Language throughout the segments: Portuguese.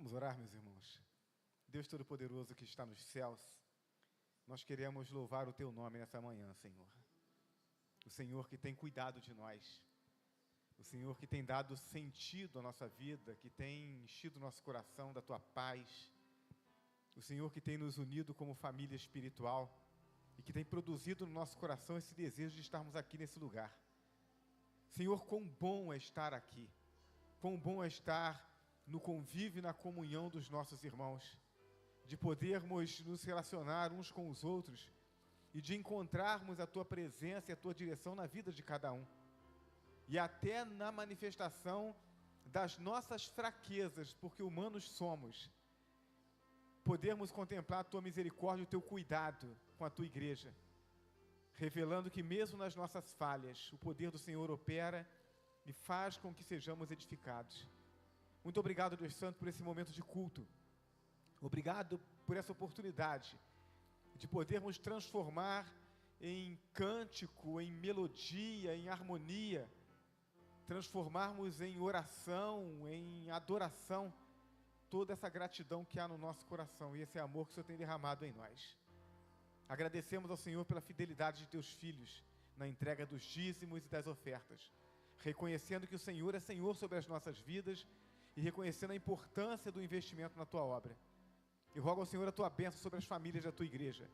Vamos orar, meus irmãos. Deus Todo-Poderoso que está nos céus, nós queremos louvar o Teu nome nessa manhã, Senhor. O Senhor que tem cuidado de nós, o Senhor que tem dado sentido à nossa vida, que tem enchido nosso coração da Tua paz, o Senhor que tem nos unido como família espiritual e que tem produzido no nosso coração esse desejo de estarmos aqui nesse lugar. Senhor, quão bom é estar aqui, quão bom é estar no convívio e na comunhão dos nossos irmãos, de podermos nos relacionar uns com os outros e de encontrarmos a Tua presença e a Tua direção na vida de cada um. E até na manifestação das nossas fraquezas, porque humanos somos, podermos contemplar a Tua misericórdia e o Teu cuidado com a Tua igreja, revelando que mesmo nas nossas falhas, o poder do Senhor opera e faz com que sejamos edificados. Muito obrigado, Deus Santo, por esse momento de culto. Obrigado por essa oportunidade de podermos transformar em cântico, em melodia, em harmonia, transformarmos em oração, em adoração, toda essa gratidão que há no nosso coração e esse amor que o Senhor tem derramado em nós. Agradecemos ao Senhor pela fidelidade de Teus filhos na entrega dos dízimos e das ofertas, reconhecendo que o Senhor é Senhor sobre as nossas vidas e reconhecendo a importância do investimento na Tua obra. E rogo ao Senhor a Tua bênção sobre as famílias da Tua igreja,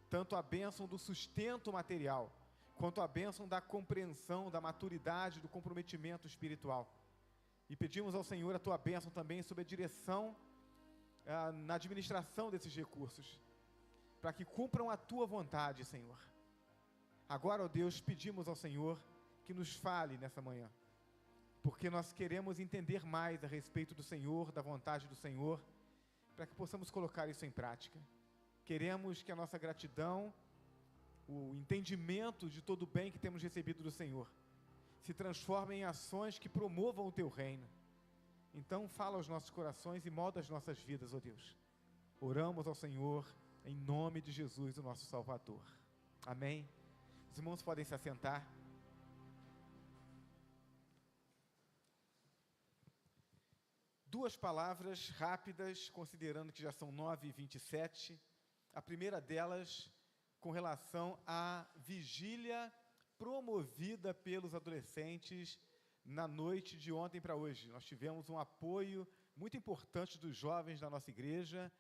tanto a bênção do sustento material, quanto a bênção da compreensão, da maturidade, do comprometimento espiritual. E pedimos ao Senhor a Tua bênção também sobre a direção na administração desses recursos, para que cumpram a Tua vontade, Senhor. Agora, ó Deus, pedimos ao Senhor que nos fale nessa manhã, porque nós queremos entender mais a respeito do Senhor, da vontade do Senhor, para que possamos colocar isso em prática. Queremos que a nossa gratidão, o entendimento de todo o bem que temos recebido do Senhor, se transforme em ações que promovam o Teu reino. Então fala aos nossos corações e molda as nossas vidas, ó Deus. Oramos ao Senhor em nome de Jesus, o nosso Salvador. Amém. Os irmãos podem se assentar. Duas palavras rápidas, considerando que já são 9h27. A primeira delas, com relação à vigília promovida pelos adolescentes na noite de ontem para hoje. Nós tivemos um apoio muito importante dos jovens da nossa igreja,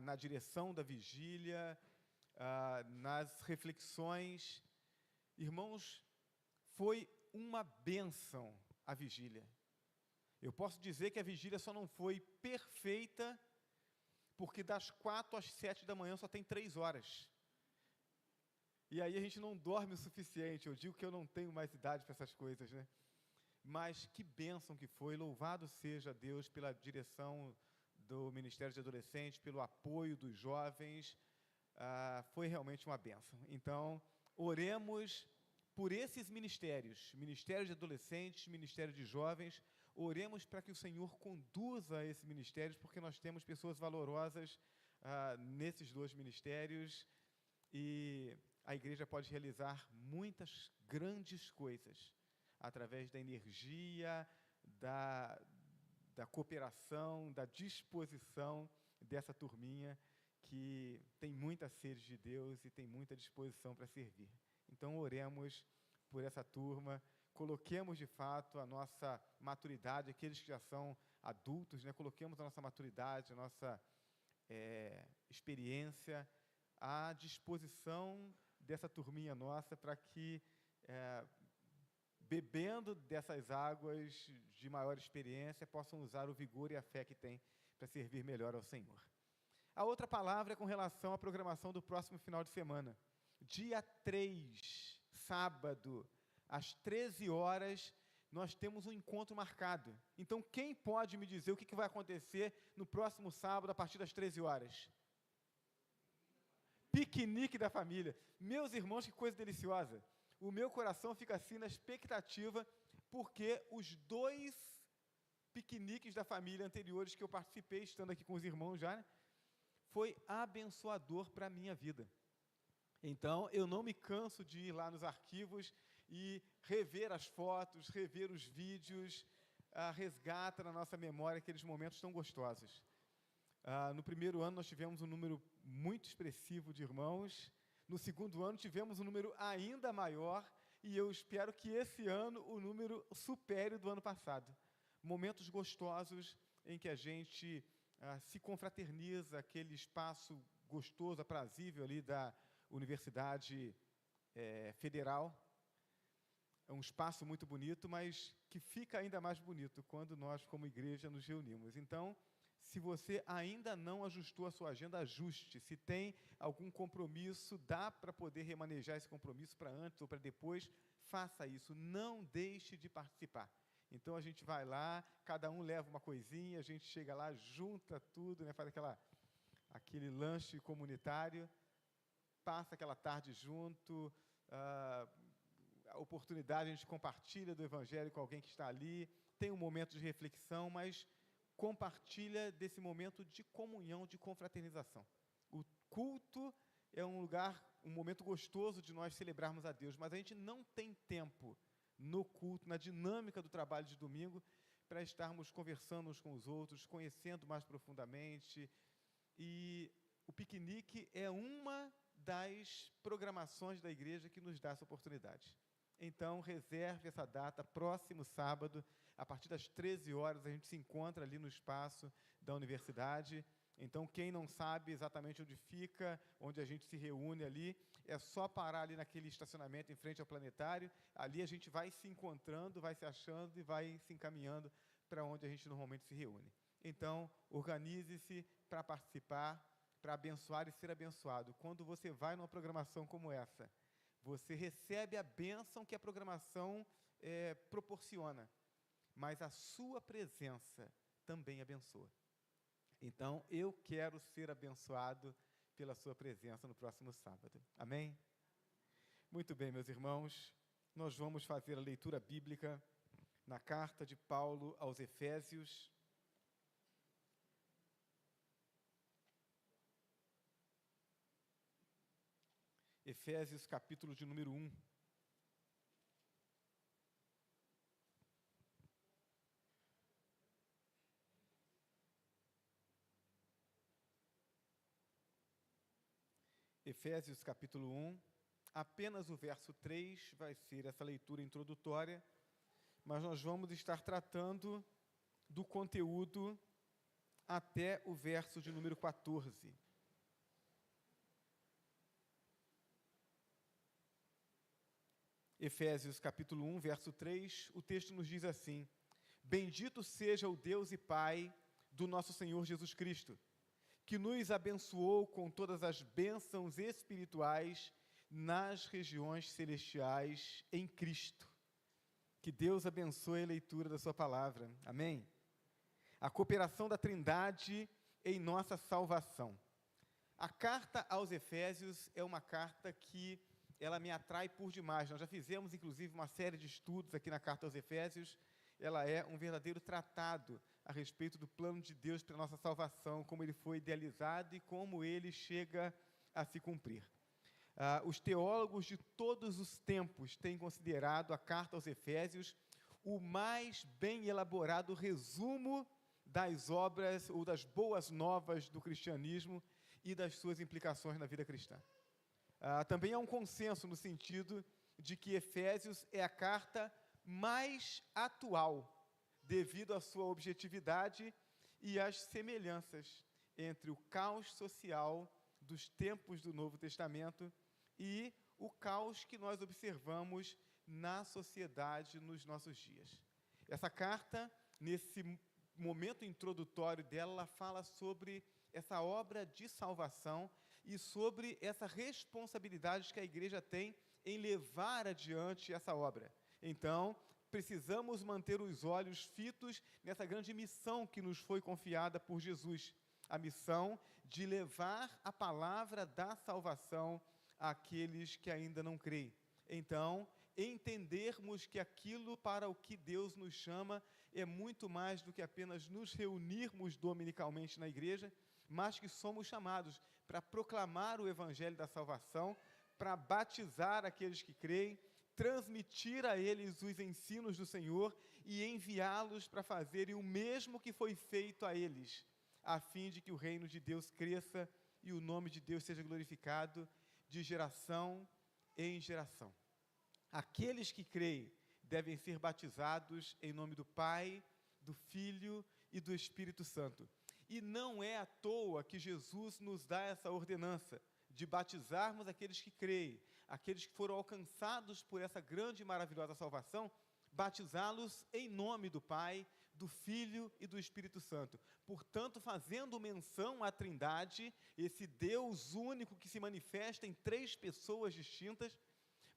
na direção da vigília, nas reflexões. Irmãos, foi uma bênção a vigília. Eu posso dizer que a vigília só não foi perfeita, porque das 4 às 7 da manhã só tem 3 horas. E aí a gente não dorme o suficiente. Eu digo que eu não tenho mais idade para essas coisas, né? Mas que bênção que foi. Louvado seja Deus pela direção do Ministério de Adolescentes, pelo apoio dos jovens. Foi realmente uma bênção. Então, oremos por esses ministérios, Ministério de Adolescentes, Ministério de Jovens. Oremos para que o Senhor conduza esses ministérios, porque nós temos pessoas valorosas nesses dois ministérios e a igreja pode realizar muitas grandes coisas através da energia, da cooperação, da disposição dessa turminha que tem muita sede de Deus e tem muita disposição para servir. Então, oremos por essa turma, coloquemos de fato a nossa maturidade, aqueles que já são adultos, né? Coloquemos a nossa maturidade, a nossa experiência à disposição dessa turminha nossa, para que, bebendo dessas águas de maior experiência, possam usar o vigor e a fé que têm para servir melhor ao Senhor. A outra palavra é com relação à programação do próximo final de semana. Dia 3, sábado, às 13 horas, nós temos um encontro marcado. Então, quem pode me dizer o que vai acontecer no próximo sábado, a partir das 13 horas? Piquenique da família. Meus irmãos, que coisa deliciosa. O meu coração fica assim na expectativa, porque os 2 piqueniques da família anteriores que eu participei, estando aqui com os irmãos já, né, foi abençoador para a minha vida. Então, eu não me canso de ir lá nos arquivos e rever as fotos, rever os vídeos, resgata na nossa memória aqueles momentos tão gostosos. No primeiro ano nós tivemos um número muito expressivo de irmãos, no segundo ano tivemos um número ainda maior, e eu espero que esse ano o número supere o do ano passado. Momentos gostosos em que a gente se confraterniza, aquele espaço gostoso, aprazível ali da Universidade Federal. É um espaço muito bonito, mas que fica ainda mais bonito quando nós, como igreja, nos reunimos. Então, se você ainda não ajustou a sua agenda, ajuste. Se tem algum compromisso, dá para poder remanejar esse compromisso para antes ou para depois, faça isso. Não deixe de participar. Então, a gente vai lá, cada um leva uma coisinha, a gente chega lá, junta tudo, né, faz aquele lanche comunitário, passa aquela tarde junto, a oportunidade, a gente compartilha do Evangelho com alguém que está ali, tem um momento de reflexão, mas compartilha desse momento de comunhão, de confraternização. O culto é um momento gostoso de nós celebrarmos a Deus, mas a gente não tem tempo no culto, na dinâmica do trabalho de domingo, para estarmos conversando uns com os outros, conhecendo mais profundamente. E o piquenique é uma das programações da igreja que nos dá essa oportunidade. Então, reserve essa data, próximo sábado, a partir das 13 horas, a gente se encontra ali no espaço da universidade. Então, quem não sabe exatamente onde fica, onde a gente se reúne ali, é só parar ali naquele estacionamento em frente ao planetário, ali a gente vai se encontrando, vai se achando e vai se encaminhando para onde a gente normalmente se reúne. Então, organize-se para participar, para abençoar e ser abençoado. Quando você vai numa programação como essa, você recebe a bênção que a programação proporciona, mas a sua presença também abençoa. Então, eu quero ser abençoado pela sua presença no próximo sábado. Amém? Muito bem, meus irmãos, nós vamos fazer a leitura bíblica na carta de Paulo aos Efésios. Efésios, capítulo de número 1. Efésios, capítulo 1, apenas o verso 3 vai ser essa leitura introdutória, mas nós vamos estar tratando do conteúdo até o verso de número 14. Efésios, capítulo 1, verso 3, o texto nos diz assim: Bendito seja o Deus e Pai do nosso Senhor Jesus Cristo, que nos abençoou com todas as bênçãos espirituais nas regiões celestiais em Cristo. Que Deus abençoe a leitura da sua palavra. Amém? A cooperação da Trindade em nossa salvação. A carta aos Efésios é uma carta que ela me atrai por demais. Nós já fizemos, inclusive, uma série de estudos aqui na carta aos Efésios. Ela é um verdadeiro tratado a respeito do plano de Deus para a nossa salvação, como ele foi idealizado e como ele chega a se cumprir. Os teólogos de todos os tempos têm considerado a carta aos Efésios o mais bem elaborado resumo das obras ou das boas novas do cristianismo e das suas implicações na vida cristã. Também há um consenso no sentido de que Efésios é a carta mais atual, devido à sua objetividade e às semelhanças entre o caos social dos tempos do Novo Testamento e o caos que nós observamos na sociedade nos nossos dias. Essa carta, nesse momento introdutório dela, ela fala sobre essa obra de salvação e sobre essa responsabilidade que a igreja tem em levar adiante essa obra. Então, precisamos manter os olhos fitos nessa grande missão que nos foi confiada por Jesus, a missão de levar a palavra da salvação àqueles que ainda não creem. Então, entendermos que aquilo para o que Deus nos chama é muito mais do que apenas nos reunirmos dominicalmente na igreja, mas que somos chamados para proclamar o evangelho da salvação, para batizar aqueles que creem, transmitir a eles os ensinos do Senhor e enviá-los para fazerem o mesmo que foi feito a eles, a fim de que o reino de Deus cresça e o nome de Deus seja glorificado de geração em geração. Aqueles que creem devem ser batizados em nome do Pai, do Filho e do Espírito Santo. E não é à toa que Jesus nos dá essa ordenança de batizarmos aqueles que creem, aqueles que foram alcançados por essa grande e maravilhosa salvação, batizá-los em nome do Pai, do Filho e do Espírito Santo. Portanto, fazendo menção à Trindade, esse Deus único que se manifesta em 3 pessoas distintas,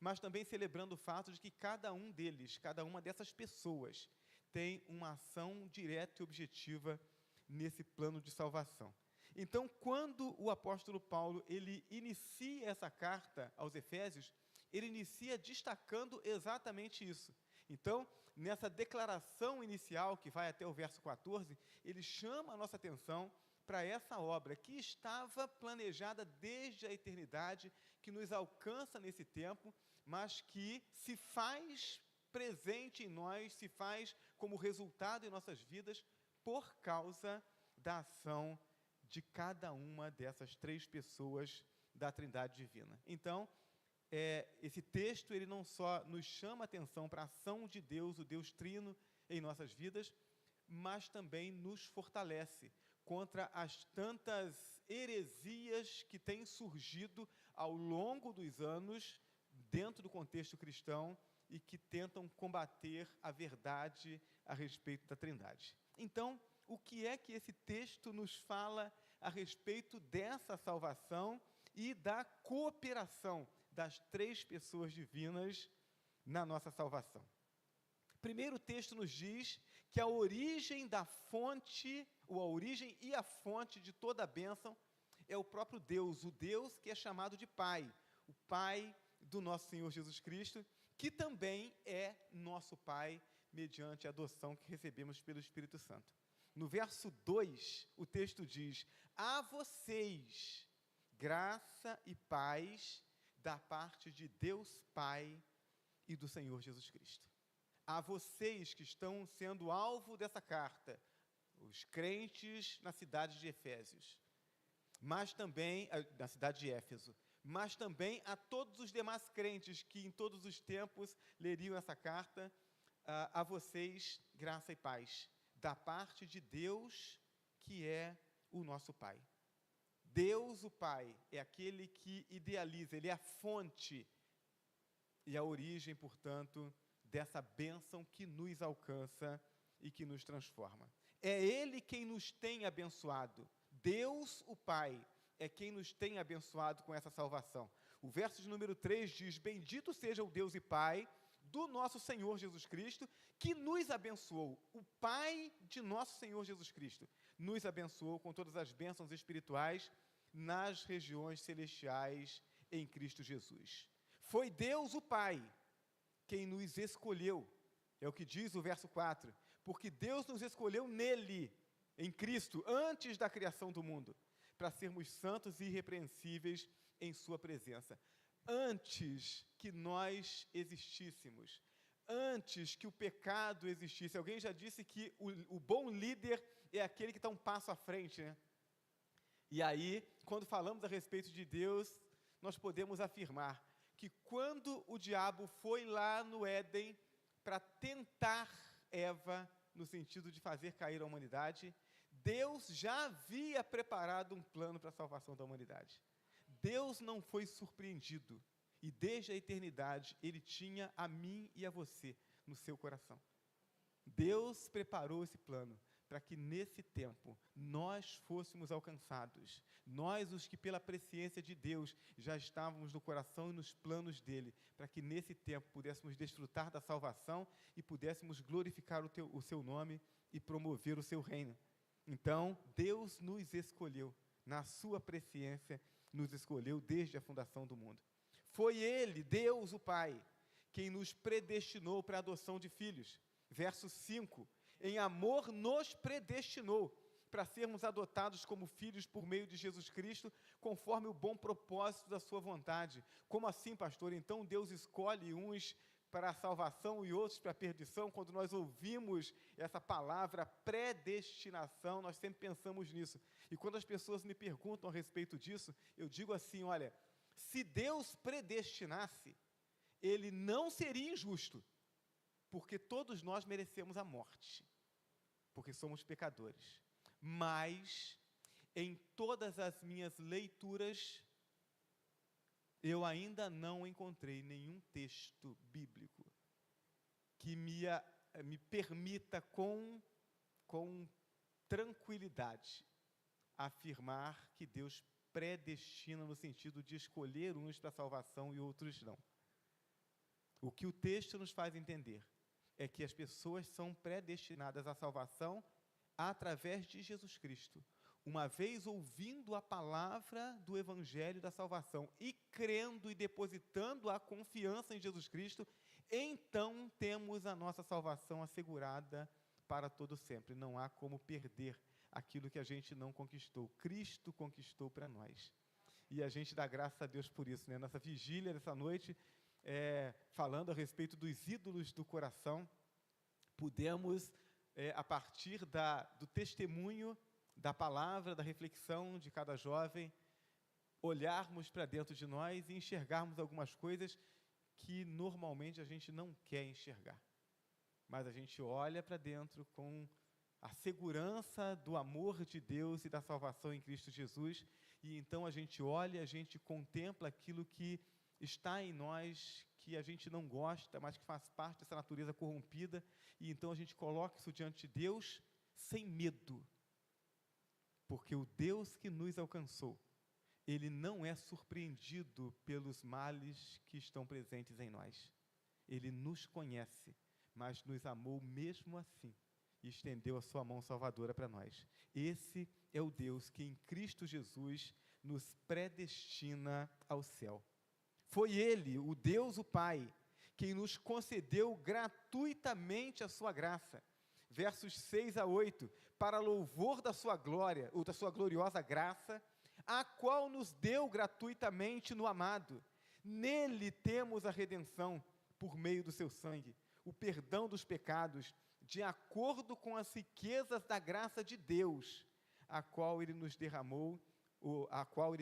mas também celebrando o fato de que cada um deles, cada uma dessas pessoas, tem uma ação direta e objetiva nesse plano de salvação. Então, quando o apóstolo Paulo, ele inicia essa carta aos Efésios, ele inicia destacando exatamente isso. Então, nessa declaração inicial, que vai até o verso 14, ele chama a nossa atenção para essa obra que estava planejada desde a eternidade, que nos alcança nesse tempo, mas que se faz presente em nós, se faz como resultado em nossas vidas, por causa da ação de cada uma dessas 3 pessoas da Trindade Divina. Então, esse texto, ele não só nos chama a atenção para a ação de Deus, o Deus Trino, em nossas vidas, mas também nos fortalece contra as tantas heresias que têm surgido ao longo dos anos, dentro do contexto cristão, e que tentam combater a verdade a respeito da Trindade. Então, o que é que esse texto nos fala a respeito dessa salvação e da cooperação das 3 pessoas divinas na nossa salvação? Primeiro, o texto nos diz que a origem da fonte, ou a origem e a fonte de toda a bênção é o próprio Deus, o Deus que é chamado de Pai, o Pai do nosso Senhor Jesus Cristo, que também é nosso Pai, mediante a adoção que recebemos pelo Espírito Santo. No verso 2, o texto diz: a vocês, graça e paz da parte de Deus Pai e do Senhor Jesus Cristo. A vocês que estão sendo alvo dessa carta, os crentes na cidade de Efésios, mas também, na cidade de Éfeso, mas também a todos os demais crentes que em todos os tempos leriam essa carta, a vocês, graça e paz, da parte de Deus, que é o nosso Pai. Deus, o Pai, é aquele que idealiza, ele é a fonte e a origem, portanto, dessa bênção que nos alcança e que nos transforma. É Ele quem nos tem abençoado. Deus, o Pai, é quem nos tem abençoado com essa salvação. O verso de número 3 diz: bendito seja o Deus e Pai do nosso Senhor Jesus Cristo, que nos abençoou. O Pai de nosso Senhor Jesus Cristo nos abençoou com todas as bênçãos espirituais nas regiões celestiais em Cristo Jesus. Foi Deus, o Pai, quem nos escolheu. É o que diz o verso 4. Porque Deus nos escolheu nele, em Cristo, antes da criação do mundo, para sermos santos e irrepreensíveis em sua presença. Antes que nós existíssemos, antes que o pecado existisse. Alguém já disse que o bom líder é aquele que está um passo à frente, né? E aí, quando falamos a respeito de Deus, nós podemos afirmar que quando o diabo foi lá no Éden para tentar Eva, no sentido de fazer cair a humanidade, Deus já havia preparado um plano para a salvação da humanidade. Deus não foi surpreendido, e desde a eternidade Ele tinha a mim e a você no seu coração. Deus preparou esse plano para que nesse tempo nós fôssemos alcançados, nós os que pela presciência de Deus já estávamos no coração e nos planos dEle, para que nesse tempo pudéssemos desfrutar da salvação e pudéssemos glorificar o seu nome e promover o seu reino. Então, Deus nos escolheu, na sua presciência, nos escolheu desde a fundação do mundo. Foi Ele, Deus o Pai, quem nos predestinou para a adoção de filhos. Verso 5, em amor nos predestinou para sermos adotados como filhos por meio de Jesus Cristo, conforme o bom propósito da sua vontade. Como assim, pastor? Então Deus escolhe uns para a salvação e outros para a perdição, quando nós ouvimos essa palavra predestinação, nós sempre pensamos nisso. E quando as pessoas me perguntam a respeito disso, eu digo assim, olha, se Deus predestinasse, Ele não seria injusto, porque todos nós merecemos a morte, porque somos pecadores. Mas, em todas as minhas leituras, eu ainda não encontrei nenhum texto bíblico que me permita com tranquilidade afirmar que Deus predestina no sentido de escolher uns para a salvação e outros não. O que o texto nos faz entender é que as pessoas são predestinadas à salvação através de Jesus Cristo. Uma vez ouvindo a palavra do Evangelho da salvação e crendo e depositando a confiança em Jesus Cristo, então temos a nossa salvação assegurada para todo sempre. Não há como perder aquilo que a gente não conquistou. Cristo conquistou para nós. E a gente dá graças a Deus por isso, né? Nossa vigília dessa noite, falando a respeito dos ídolos do coração, pudemos, a partir do testemunho, da palavra, da reflexão de cada jovem, olharmos para dentro de nós e enxergarmos algumas coisas que normalmente a gente não quer enxergar. Mas a gente olha para dentro com a segurança do amor de Deus e da salvação em Cristo Jesus, e então a gente olha, a gente contempla aquilo que está em nós, que a gente não gosta, mas que faz parte dessa natureza corrompida, e então a gente coloca isso diante de Deus sem medo, porque o Deus que nos alcançou, Ele não é surpreendido pelos males que estão presentes em nós. Ele nos conhece, mas nos amou mesmo assim, e estendeu a sua mão salvadora para nós. Esse é o Deus que em Cristo Jesus nos predestina ao céu. Foi Ele, o Deus, o Pai, quem nos concedeu gratuitamente a sua graça. Versos 6 a 8, para louvor da sua glória, ou da sua gloriosa graça, a qual nos deu gratuitamente no amado. Nele temos a redenção, por meio do seu sangue, o perdão dos pecados, de acordo com as riquezas da graça de Deus, a qual Ele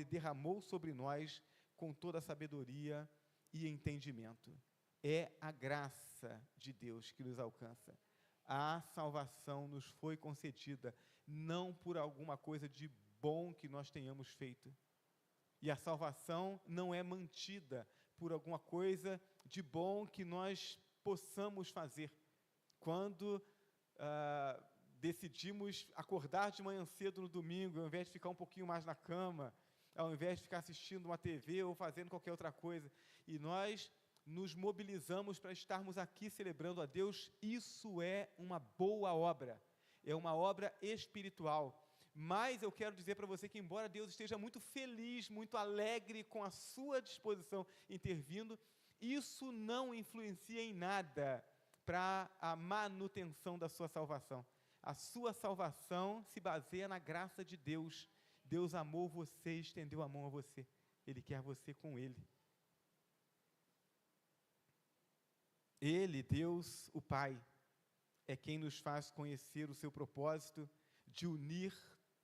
derramou sobre nós com toda a sabedoria e entendimento. É a graça de Deus que nos alcança. A salvação nos foi concedida, não por alguma coisa de bom que nós tenhamos feito. E a salvação não é mantida por alguma coisa de bom que nós possamos fazer. Quando decidimos acordar de manhã cedo no domingo, ao invés de ficar um pouquinho mais na cama, ao invés de ficar assistindo uma TV ou fazendo qualquer outra coisa, e nós nos mobilizamos para estarmos aqui celebrando a Deus, isso é uma boa obra, é uma obra espiritual. Mas eu quero dizer para você que, embora Deus esteja muito feliz, muito alegre com a sua disposição intervindo, isso não influencia em nada para a manutenção da sua salvação. A sua salvação se baseia na graça de Deus. Deus amou você e estendeu a mão a você. Ele quer você com Ele. Ele, Deus, o Pai, é quem nos faz conhecer o seu propósito de unir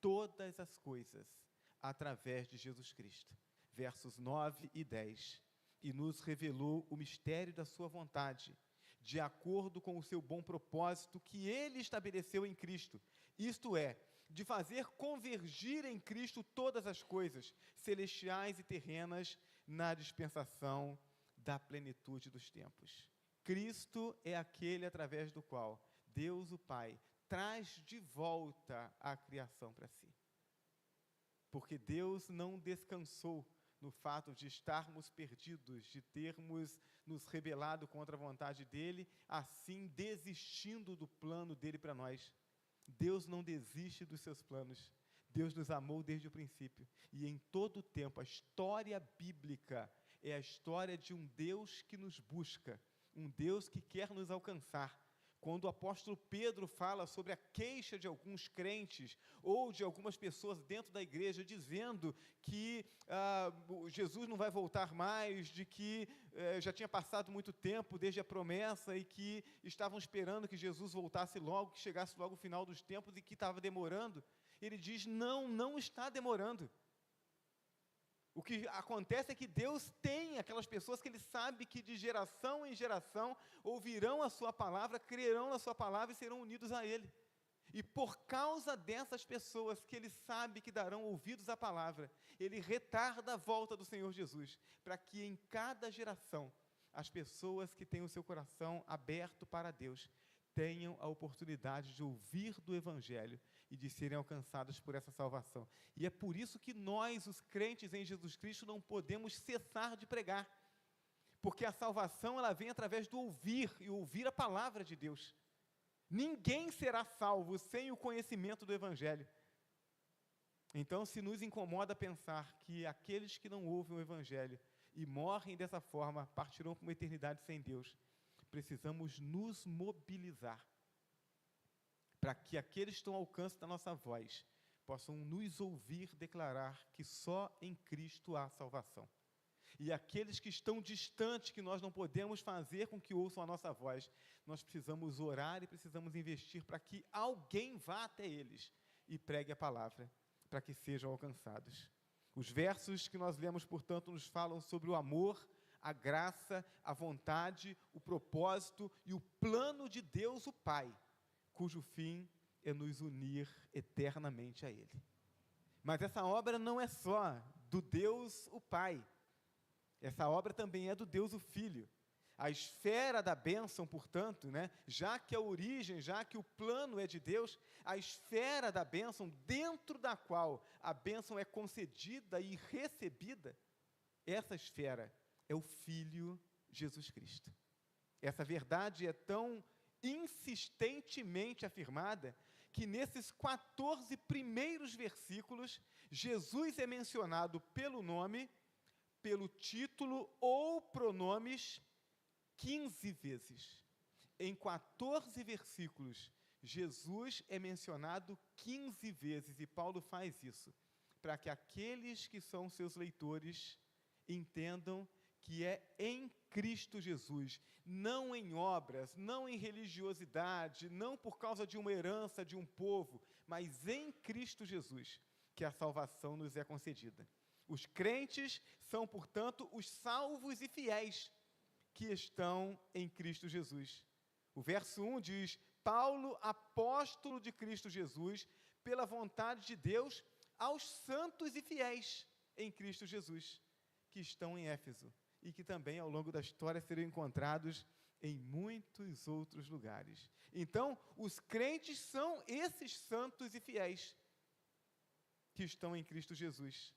todas as coisas através de Jesus Cristo. Versos 9 e 10. E nos revelou o mistério da sua vontade, de acordo com o seu bom propósito que Ele estabeleceu em Cristo. Isto é, de fazer convergir em Cristo todas as coisas, celestiais e terrenas, na dispensação da plenitude dos tempos. Cristo é aquele através do qual Deus, o Pai, traz de volta a criação para si. Porque Deus não descansou no fato de estarmos perdidos, de termos nos rebelado contra a vontade dEle, assim desistindo do plano dEle para nós. Deus não desiste dos seus planos. Deus nos amou desde o princípio. E em todo o tempo, a história bíblica é a história de um Deus que nos busca, um Deus que quer nos alcançar. quando o apóstolo Pedro fala sobre a queixa de alguns crentes ou de algumas pessoas dentro da igreja, dizendo que Jesus não vai voltar mais, de que já tinha passado muito tempo desde a promessa e que estavam esperando que Jesus voltasse logo, que chegasse logo o final dos tempos e que estava demorando, ele diz, não está demorando. O que acontece é que Deus tem aquelas pessoas que Ele sabe que de geração em geração ouvirão a sua palavra, crerão na sua palavra e serão unidos a Ele. E por causa dessas pessoas que Ele sabe que darão ouvidos à palavra, Ele retarda a volta do Senhor Jesus, para que em cada geração, as pessoas que têm o seu coração aberto para Deus, tenham a oportunidade de ouvir do Evangelho e de serem alcançados por essa salvação. E é por isso que nós, os crentes em Jesus Cristo, não podemos cessar de pregar, porque a salvação ela vem através do ouvir, e ouvir a palavra de Deus. Ninguém será salvo sem o conhecimento do Evangelho. Então, se nos incomoda pensar que aqueles que não ouvem o Evangelho e morrem dessa forma, partirão para uma eternidade sem Deus, precisamos nos mobilizar para que aqueles que estão ao alcance da nossa voz possam nos ouvir declarar que só em Cristo há salvação. E aqueles que estão distantes, que nós não podemos fazer com que ouçam a nossa voz, nós precisamos orar e precisamos investir para que alguém vá até eles e pregue a palavra, para que sejam alcançados. Os versos que nós lemos, portanto, nos falam sobre o amor, a graça, a vontade, o propósito e o plano de Deus, o Pai, cujo fim é nos unir eternamente a Ele. Mas essa obra não é só do Deus, o Pai. Essa obra também é do Deus, o Filho. A esfera da bênção, portanto, já que a origem, já que o plano é de Deus, a esfera da bênção, dentro da qual a bênção é concedida e recebida, essa esfera é o Filho Jesus Cristo. Essa verdade é tão insistentemente afirmada que nesses 14 primeiros versículos, Jesus é mencionado pelo nome, pelo título ou pronomes 15 vezes. Em 14 versículos, Jesus é mencionado 15 vezes, e Paulo faz isso, para que aqueles que são seus leitores entendam que é em Cristo Jesus, não em obras, não em religiosidade, não por causa de uma herança de um povo, mas em Cristo Jesus, que a salvação nos é concedida. Os crentes são, portanto, os salvos e fiéis que estão em Cristo Jesus. O verso 1 diz, Paulo, apóstolo de Cristo Jesus, pela vontade de Deus, aos santos e fiéis em Cristo Jesus, que estão em Éfeso, e que também, ao longo da história, serão encontrados em muitos outros lugares. Então, os crentes são esses santos e fiéis que estão em Cristo Jesus,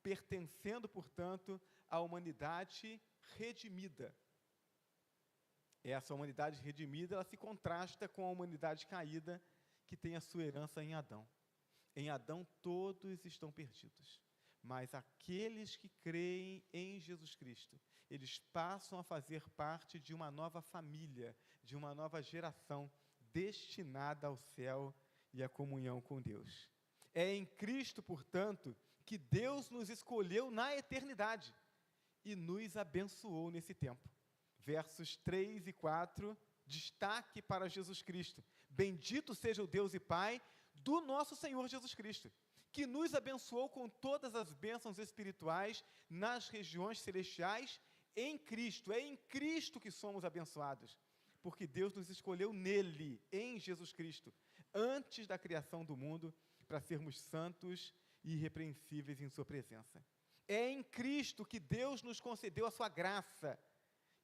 pertencendo, portanto, à humanidade redimida. Essa humanidade redimida, ela se contrasta com a humanidade caída, que tem a sua herança em Adão. Em Adão todos estão perdidos, mas aqueles que creem em Jesus Cristo, eles passam a fazer parte de uma nova família, de uma nova geração, destinada ao céu e à comunhão com Deus. É em Cristo, portanto, que Deus nos escolheu na eternidade e nos abençoou nesse tempo. Versos 3 e 4, destaque para Jesus Cristo. Bendito seja o Deus e Pai do nosso Senhor Jesus Cristo, que nos abençoou com todas as bênçãos espirituais nas regiões celestiais em Cristo. É em Cristo que somos abençoados, porque Deus nos escolheu nele, em Jesus Cristo, antes da criação do mundo, para sermos santos e irrepreensíveis em sua presença. É em Cristo que Deus nos concedeu a sua graça,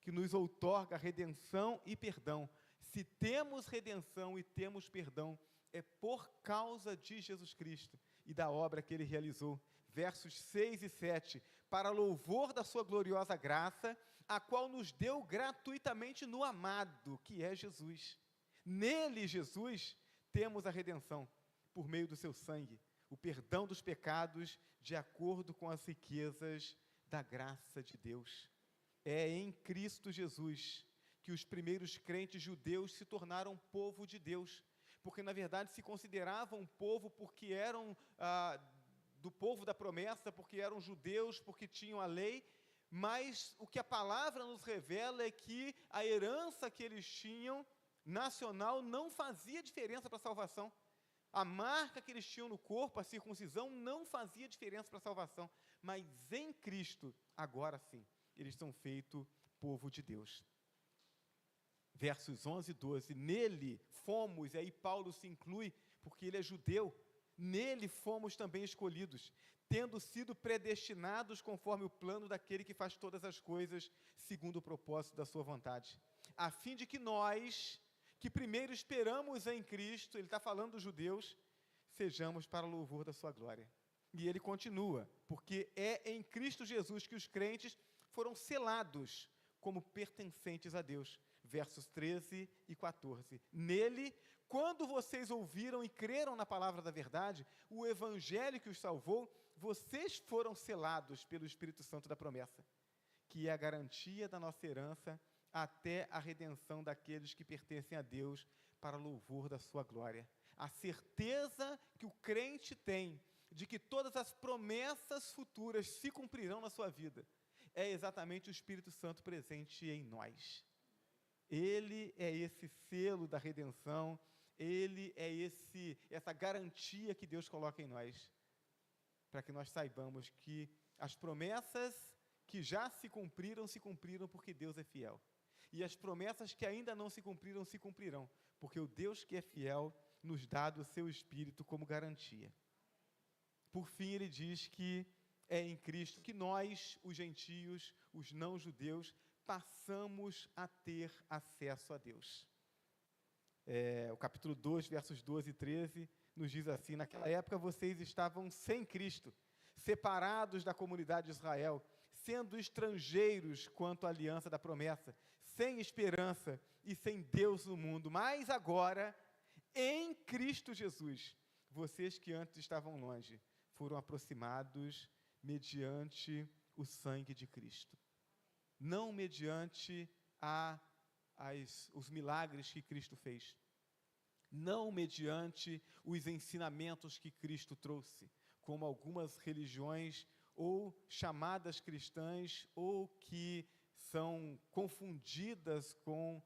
que nos outorga redenção e perdão. Se temos redenção e temos perdão, é por causa de Jesus Cristo e da obra que Ele realizou. Versos 6 e 7, para louvor da sua gloriosa graça, a qual nos deu gratuitamente no amado, que é Jesus. Nele, Jesus, temos a redenção, por meio do seu sangue, o perdão dos pecados, de acordo com as riquezas da graça de Deus. É em Cristo Jesus que os primeiros crentes judeus se tornaram povo de Deus, porque na verdade se consideravam povo porque eram do povo da promessa, porque eram judeus, porque tinham a lei, mas o que a palavra nos revela é que a herança que eles tinham, nacional, não fazia diferença para a salvação. A marca que eles tinham no corpo, a circuncisão, não fazia diferença para a salvação, mas em Cristo, agora sim, eles são feitos povo de Deus. Versos 11 e 12, nele fomos, e aí Paulo se inclui, porque ele é judeu, nele fomos também escolhidos, tendo sido predestinados conforme o plano daquele que faz todas as coisas, segundo o propósito da sua vontade, a fim de que nós, que primeiro esperamos em Cristo, ele está falando dos judeus, sejamos para o louvor da sua glória. E ele continua, porque é em Cristo Jesus que os crentes foram selados como pertencentes a Deus. Versos 13 e 14. Nele, quando vocês ouviram e creram na palavra da verdade, o evangelho que os salvou, vocês foram selados pelo Espírito Santo da promessa, que é a garantia da nossa herança até a redenção daqueles que pertencem a Deus para louvor da sua glória. A certeza que o crente tem de que todas as promessas futuras se cumprirão na sua vida é exatamente o Espírito Santo presente em nós. Ele é esse selo da redenção, ele é essa garantia que Deus coloca em nós, para que nós saibamos que as promessas que já se cumpriram porque Deus é fiel. E as promessas que ainda não se cumprirão, porque o Deus que é fiel nos dá do seu Espírito como garantia. Por fim, ele diz que é em Cristo que nós, os gentios, os não-judeus, passamos a ter acesso a Deus. O capítulo 2, versos 12 e 13, nos diz assim, naquela época vocês estavam sem Cristo, separados da comunidade de Israel, sendo estrangeiros quanto à aliança da promessa, sem esperança e sem Deus no mundo, mas agora, em Cristo Jesus, vocês que antes estavam longe, foram aproximados mediante o sangue de Cristo. Não mediante os milagres que Cristo fez, não mediante os ensinamentos que Cristo trouxe, como algumas religiões ou chamadas cristãs, ou que são confundidas com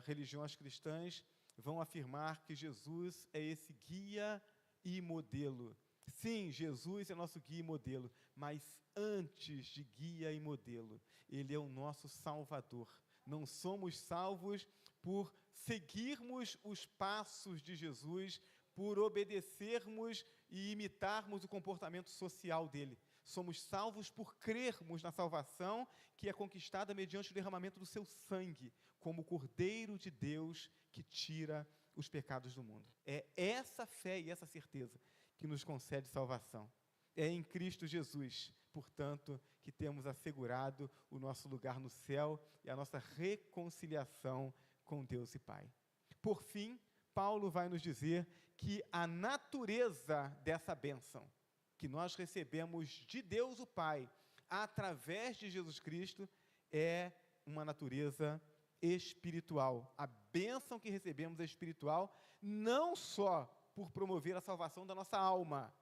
religiões cristãs, vão afirmar que Jesus é esse guia e modelo. Sim, Jesus é nosso guia e modelo, mas antes de guia e modelo, Ele é o nosso Salvador. Não somos salvos por seguirmos os passos de Jesus, por obedecermos e imitarmos o comportamento social dele. Somos salvos por crermos na salvação que é conquistada mediante o derramamento do seu sangue, como o Cordeiro de Deus que tira os pecados do mundo. É essa fé e essa certeza que nos concede salvação. É em Cristo Jesus, portanto, que temos assegurado o nosso lugar no céu e a nossa reconciliação com Deus e Pai. Por fim, Paulo vai nos dizer que a natureza dessa bênção que nós recebemos de Deus o Pai, através de Jesus Cristo, é uma natureza espiritual. A bênção que recebemos é espiritual, não só por promover a salvação da nossa alma,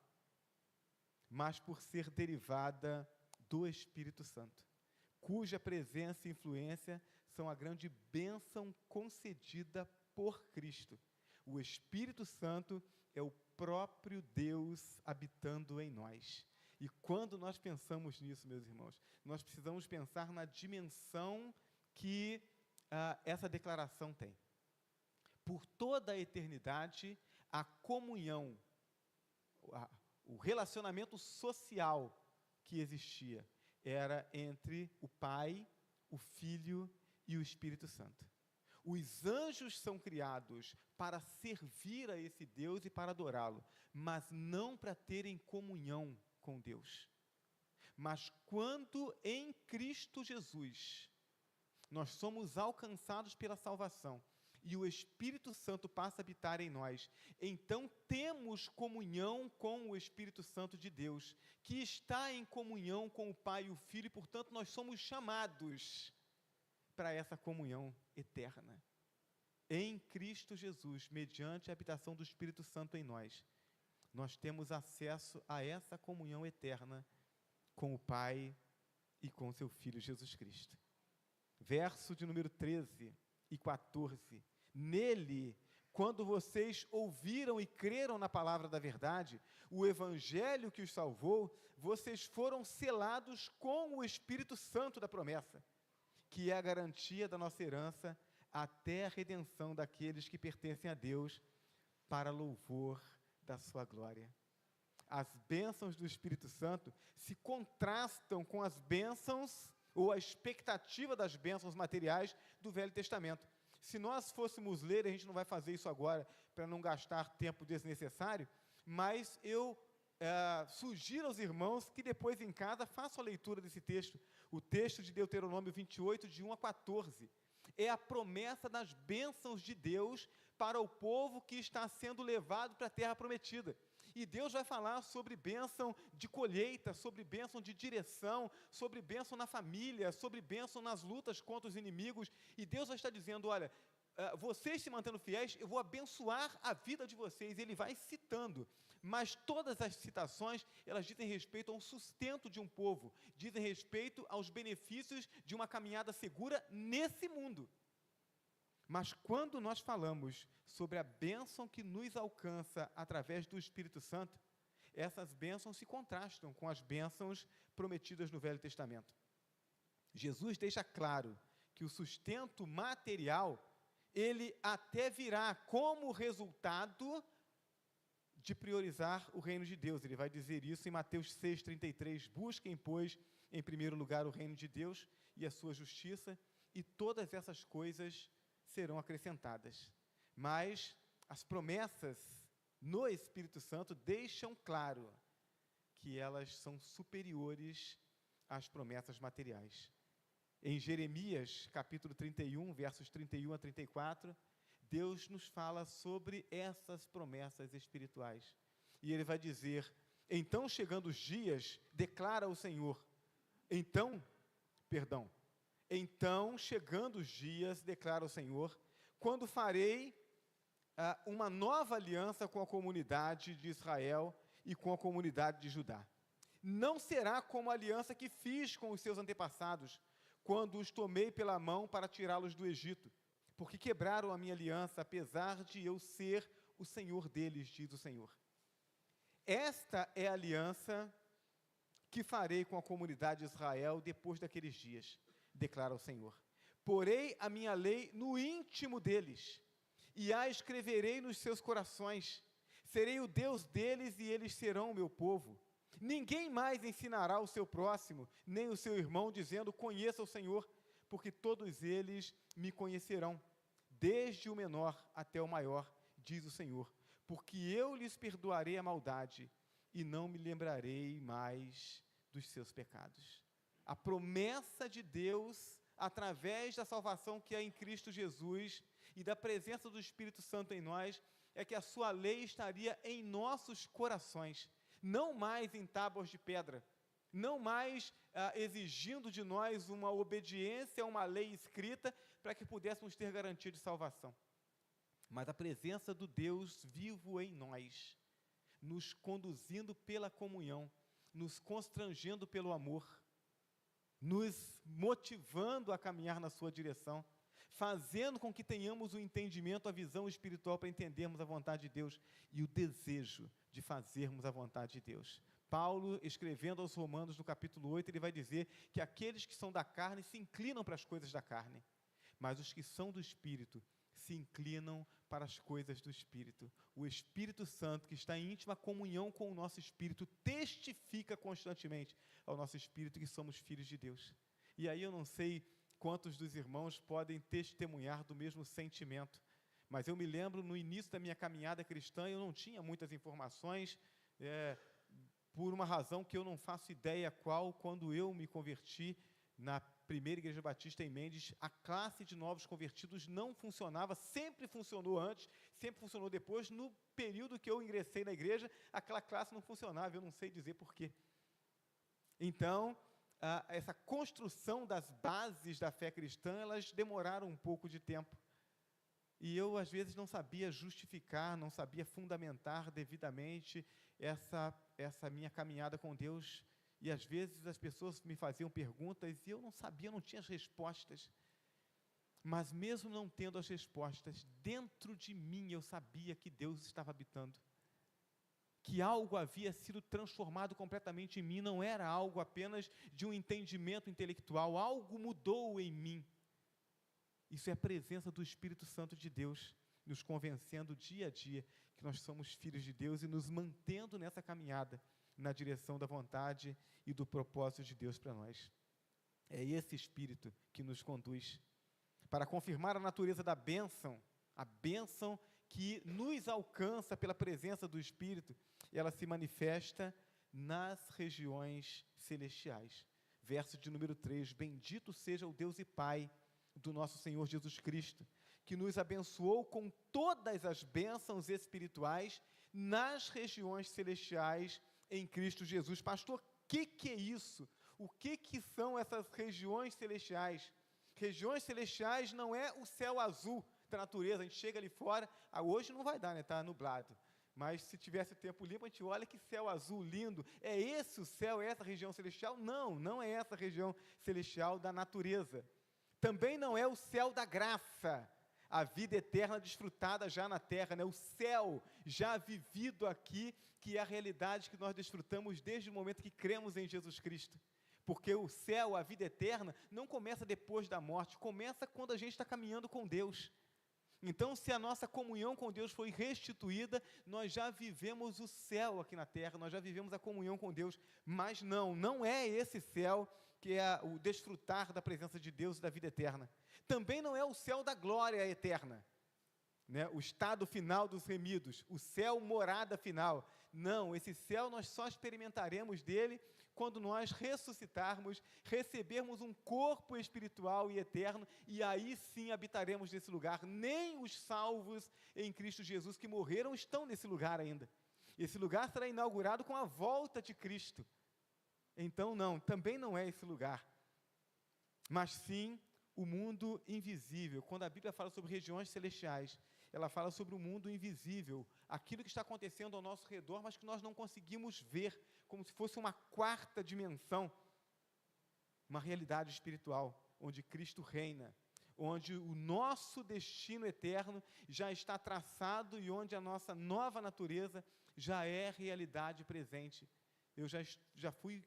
mas por ser derivada do Espírito Santo, cuja presença e influência são a grande bênção concedida por Cristo. O Espírito Santo é o próprio Deus habitando em nós. E quando nós pensamos nisso, meus irmãos, nós precisamos pensar na dimensão que essa declaração tem. Por toda a eternidade, a comunhão, o relacionamento social que existia era entre o Pai, o Filho e o Espírito Santo. Os anjos são criados para servir a esse Deus e para adorá-lo, mas não para terem comunhão com Deus. Mas quando em Cristo Jesus nós somos alcançados pela salvação e o Espírito Santo passa a habitar em nós, então temos comunhão com o Espírito Santo de Deus, que está em comunhão com o Pai e o Filho, e portanto nós somos chamados para essa comunhão eterna. Em Cristo Jesus, mediante a habitação do Espírito Santo em nós, nós temos acesso a essa comunhão eterna com o Pai e com seu Filho Jesus Cristo. Verso de número 13 e 14. Nele, quando vocês ouviram e creram na palavra da verdade, o evangelho que os salvou, vocês foram selados com o Espírito Santo da promessa, que é a garantia da nossa herança até a redenção daqueles que pertencem a Deus, para louvor da sua glória. As bênçãos do Espírito Santo se contrastam com as bênçãos, ou a expectativa das bênçãos materiais do Velho Testamento. Se nós fôssemos ler, a gente não vai fazer isso agora, para não gastar tempo desnecessário, mas eu sugiro aos irmãos que depois em casa façam a leitura desse texto, o texto de Deuteronômio 28, de 1 a 14. É a promessa das bênçãos de Deus para o povo que está sendo levado para a terra prometida. E Deus vai falar sobre bênção de colheita, sobre bênção de direção, sobre bênção na família, sobre bênção nas lutas contra os inimigos. E Deus vai estar dizendo, olha, vocês se mantendo fiéis, eu vou abençoar a vida de vocês. Ele vai citando, mas todas as citações, elas dizem respeito ao sustento de um povo, dizem respeito aos benefícios de uma caminhada segura nesse mundo. Mas quando nós falamos sobre a bênção que nos alcança através do Espírito Santo, essas bênçãos se contrastam com as bênçãos prometidas no Velho Testamento. Jesus deixa claro que o sustento material, ele até virá como resultado de priorizar o reino de Deus. Ele vai dizer isso em Mateus 6,33, busquem, pois, em primeiro lugar o reino de Deus e a sua justiça, e todas essas coisas serão acrescentadas. Mas as promessas no Espírito Santo deixam claro que elas são superiores às promessas materiais. Em Jeremias, capítulo 31, versos 31 a 34, Deus nos fala sobre essas promessas espirituais. E Ele vai dizer, então chegando os dias, declara o Senhor, então chegando os dias, declara o Senhor, quando farei uma nova aliança com a comunidade de Israel e com a comunidade de Judá. Não será como a aliança que fiz com os seus antepassados, quando os tomei pela mão para tirá-los do Egito, porque quebraram a minha aliança, apesar de eu ser o Senhor deles, diz o Senhor. Esta é a aliança que farei com a comunidade de Israel depois daqueles dias, declara o Senhor. Porei a minha lei no íntimo deles, e a escreverei nos seus corações. Serei o Deus deles e eles serão o meu povo. Ninguém mais ensinará o seu próximo, nem o seu irmão, dizendo, conheça o Senhor, porque todos eles me conhecerão, desde o menor até o maior, diz o Senhor, porque eu lhes perdoarei a maldade e não me lembrarei mais dos seus pecados. A promessa de Deus, através da salvação que é em Cristo Jesus e da presença do Espírito Santo em nós, é que a sua lei estaria em nossos corações, não mais em tábuas de pedra, não mais exigindo de nós uma obediência a uma lei escrita para que pudéssemos ter garantia de salvação, mas a presença do Deus vivo em nós, nos conduzindo pela comunhão, nos constrangendo pelo amor, nos motivando a caminhar na sua direção, fazendo com que tenhamos o entendimento, a visão espiritual para entendermos a vontade de Deus e o desejo de fazermos a vontade de Deus. Paulo, escrevendo aos Romanos, no capítulo 8, ele vai dizer que aqueles que são da carne se inclinam para as coisas da carne, mas os que são do Espírito se inclinam para as coisas do Espírito. O Espírito Santo, que está em íntima comunhão com o nosso Espírito, testifica constantemente ao nosso Espírito que somos filhos de Deus. E aí eu não sei quantos dos irmãos podem testemunhar do mesmo sentimento, mas eu me lembro, no início da minha caminhada cristã, eu não tinha muitas informações, por uma razão que eu não faço ideia qual. Quando eu me converti na primeira Igreja Batista em Mendes, a classe de novos convertidos não funcionava, sempre funcionou antes, sempre funcionou depois. No período que eu ingressei na igreja, aquela classe não funcionava, eu não sei dizer porquê. Então, essa construção das bases da fé cristã, elas demoraram um pouco de tempo. E eu, às vezes, não sabia justificar, não sabia fundamentar devidamente essa minha caminhada com Deus. E, às vezes, as pessoas me faziam perguntas e eu não sabia, não tinha as respostas. Mas, mesmo não tendo as respostas, dentro de mim eu sabia que Deus estava habitando. Que algo havia sido transformado completamente em mim, não era algo apenas de um entendimento intelectual, algo mudou em mim. Isso é a presença do Espírito Santo de Deus, nos convencendo dia a dia que nós somos filhos de Deus e nos mantendo nessa caminhada, na direção da vontade e do propósito de Deus para nós. É esse Espírito que nos conduz para confirmar a natureza da bênção, a bênção que nos alcança pela presença do Espírito, ela se manifesta nas regiões celestiais. Verso de número 3, bendito seja o Deus e Pai do nosso Senhor Jesus Cristo, que nos abençoou com todas as bênçãos espirituais nas regiões celestiais em Cristo Jesus. Pastor, o que é isso? O que são essas regiões celestiais? Regiões celestiais não é o céu azul da natureza, a gente chega ali fora, hoje não vai dar, né? Está nublado. Mas se tivesse tempo limpo, a gente olha que céu azul lindo. É esse o céu, é essa região celestial? Não, não é essa região celestial da natureza. Também não é o céu da graça, a vida eterna desfrutada já na terra, né? O céu já vivido aqui, que é a realidade que nós desfrutamos desde o momento que cremos em Jesus Cristo. Porque o céu, a vida eterna, não começa depois da morte, começa quando a gente está caminhando com Deus. Então, se a nossa comunhão com Deus foi restituída, nós já vivemos o céu aqui na terra, nós já vivemos a comunhão com Deus, mas não é esse céu que é o desfrutar da presença de Deus e da vida eterna. Também não é o céu da glória eterna, né? O estado final dos remidos, o céu morada final. Não, esse céu nós só experimentaremos dele quando nós ressuscitarmos, recebermos um corpo espiritual e eterno, e aí sim habitaremos nesse lugar. Nem os salvos em Cristo Jesus que morreram estão nesse lugar ainda. Esse lugar será inaugurado com a volta de Cristo. Então também não é esse lugar. Mas sim o mundo invisível. Quando a Bíblia fala sobre regiões celestiais, ela fala sobre o mundo invisível, aquilo que está acontecendo ao nosso redor, mas que nós não conseguimos ver, como se fosse uma quarta dimensão, uma realidade espiritual, onde Cristo reina, onde o nosso destino eterno já está traçado e onde a nossa nova natureza já é realidade presente. Eu já fui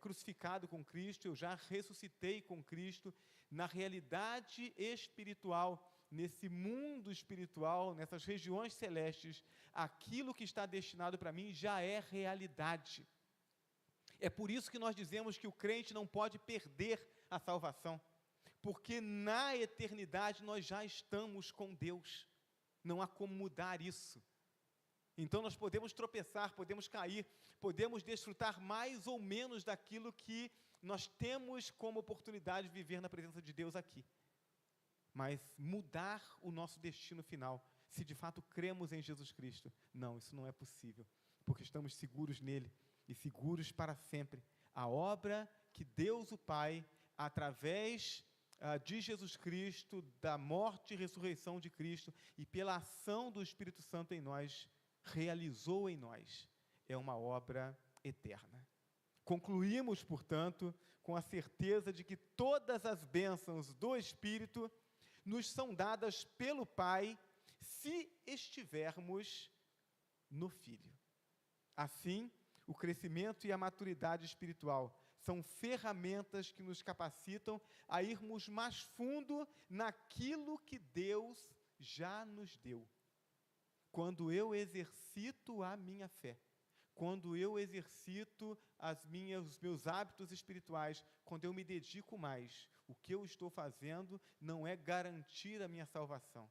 crucificado com Cristo, eu já ressuscitei com Cristo, na realidade espiritual, nesse mundo espiritual, nessas regiões celestes, aquilo que está destinado para mim já é realidade. É por isso que nós dizemos que o crente não pode perder a salvação, porque na eternidade nós já estamos com Deus, não há como mudar isso. Então nós podemos tropeçar, podemos cair, podemos desfrutar mais ou menos daquilo que nós temos como oportunidade de viver na presença de Deus aqui. Mas mudar o nosso destino final, se de fato cremos em Jesus Cristo, não, isso não é possível, porque estamos seguros nele e seguros para sempre. A obra que Deus o Pai, através de Jesus Cristo, da morte e ressurreição de Cristo e pela ação do Espírito Santo em nós, realizou em nós, é uma obra eterna. Concluímos, portanto, com a certeza de que todas as bênçãos do Espírito nos são dadas pelo Pai, se estivermos no Filho. Assim, o crescimento e a maturidade espiritual são ferramentas que nos capacitam a irmos mais fundo naquilo que Deus já nos deu. Quando eu exercito a minha fé, quando eu exercito os meus hábitos espirituais, quando eu me dedico mais, o que eu estou fazendo não é garantir a minha salvação,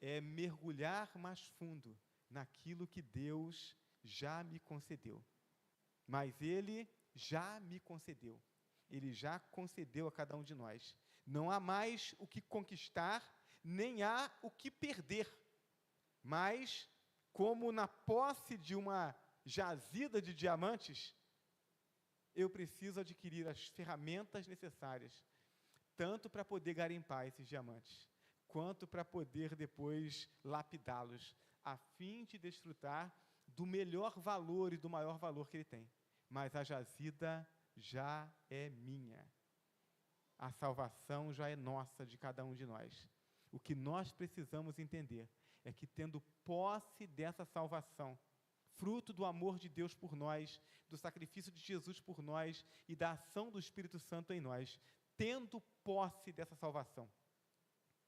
é mergulhar mais fundo naquilo que Deus já me concedeu. Mas Ele já me concedeu, Ele já concedeu a cada um de nós. Não há mais o que conquistar, nem há o que perder. Mas, como na posse de uma jazida de diamantes, eu preciso adquirir as ferramentas necessárias, tanto para poder garimpar esses diamantes, quanto para poder depois lapidá-los, a fim de desfrutar do melhor valor e do maior valor que ele tem. Mas a jazida já é minha. A salvação já é nossa, de cada um de nós. O que nós precisamos entender é que, tendo posse dessa salvação, fruto do amor de Deus por nós, do sacrifício de Jesus por nós e da ação do Espírito Santo em nós, tendo posse dessa salvação,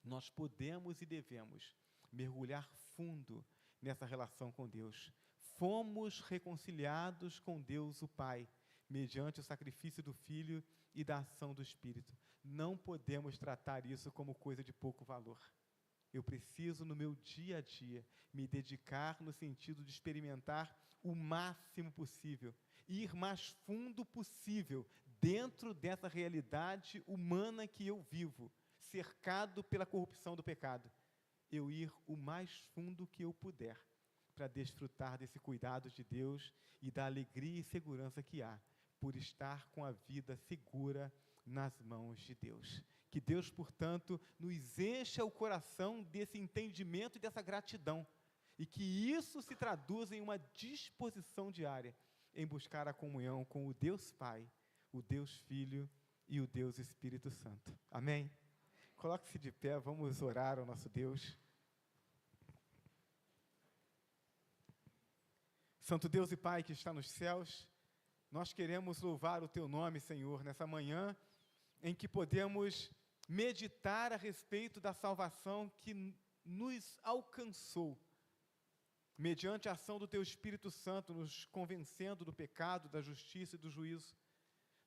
nós podemos e devemos mergulhar fundo nessa relação com Deus. Fomos reconciliados com Deus o Pai, mediante o sacrifício do Filho e da ação do Espírito. Não podemos tratar isso como coisa de pouco valor. Eu preciso, no meu dia a dia, me dedicar no sentido de experimentar o máximo possível, ir mais fundo possível dentro dessa realidade humana que eu vivo, cercado pela corrupção do pecado. Eu ir o mais fundo que eu puder, para desfrutar desse cuidado de Deus e da alegria e segurança que há por estar com a vida segura nas mãos de Deus. Que Deus, portanto, nos encha o coração desse entendimento e dessa gratidão, e que isso se traduza em uma disposição diária em buscar a comunhão com o Deus Pai, o Deus Filho e o Deus Espírito Santo. Amém? Coloque-se de pé, vamos orar ao nosso Deus. Santo Deus e Pai que está nos céus, nós queremos louvar o Teu nome, Senhor, nessa manhã em que podemos meditar a respeito da salvação que nos alcançou, mediante a ação do Teu Espírito Santo, nos convencendo do pecado, da justiça e do juízo,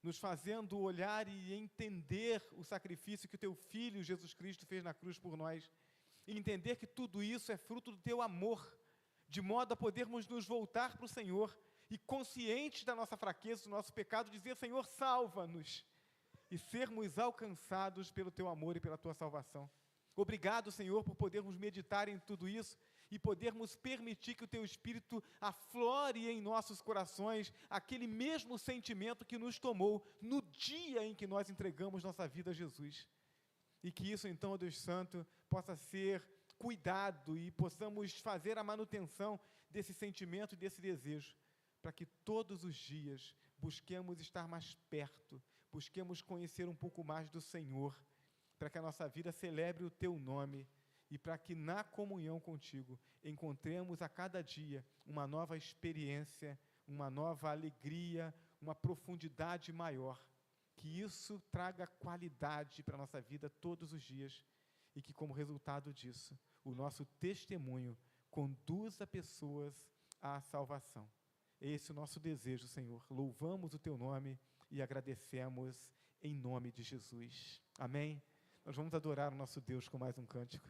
nos fazendo olhar e entender o sacrifício que o Teu Filho, Jesus Cristo, fez na cruz por nós, e entender que tudo isso é fruto do Teu amor, de modo a podermos nos voltar para o Senhor e, conscientes da nossa fraqueza, do nosso pecado, dizer: Senhor, salva-nos, e sermos alcançados pelo Teu amor e pela Tua salvação. Obrigado, Senhor, por podermos meditar em tudo isso e podermos permitir que o Teu Espírito aflore em nossos corações aquele mesmo sentimento que nos tomou no dia em que nós entregamos nossa vida a Jesus. E que isso, então, ó Deus Santo, possa ser cuidado e possamos fazer a manutenção desse sentimento e desse desejo, para que todos os dias busquemos estar mais perto, busquemos conhecer um pouco mais do Senhor, para que a nossa vida celebre o Teu nome e para que na comunhão contigo encontremos a cada dia uma nova experiência, uma nova alegria, uma profundidade maior. Que isso traga qualidade para a nossa vida todos os dias e que, como resultado disso, o nosso testemunho conduza pessoas à salvação. Esse é o nosso desejo, Senhor. Louvamos o Teu nome e agradecemos em nome de Jesus. Amém? Nós vamos adorar o nosso Deus com mais um cântico.